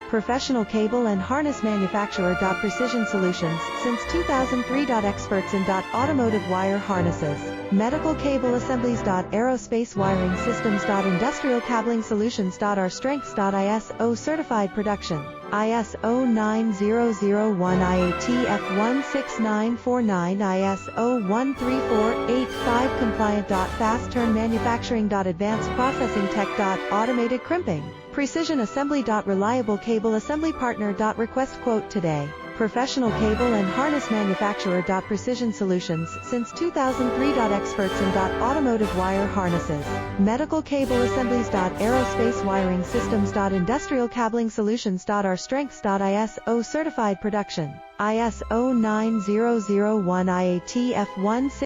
Professional cable and harness manufacturer. Precision Solutions, since 2003. Experts in automotive wire harnesses, medical cable assemblies. Aerospace wiring systems. Industrial cabling solutions. Our strengths. ISO certified production. ISO 9001 IATF 16949 ISO 13485 compliant. Fast turn manufacturing. Advanced processing tech. Automated crimping. Precision assembly. Reliable cable assembly partner. Request quote today. Professional cable and harness manufacturer. Precision Solutions, since 2003. Experts in automotive wire harnesses, medical cable assemblies. Aerospace wiring systems. Industrial cabling solutions. Our strengths. ISO certified production. ISO 9001 IATF 16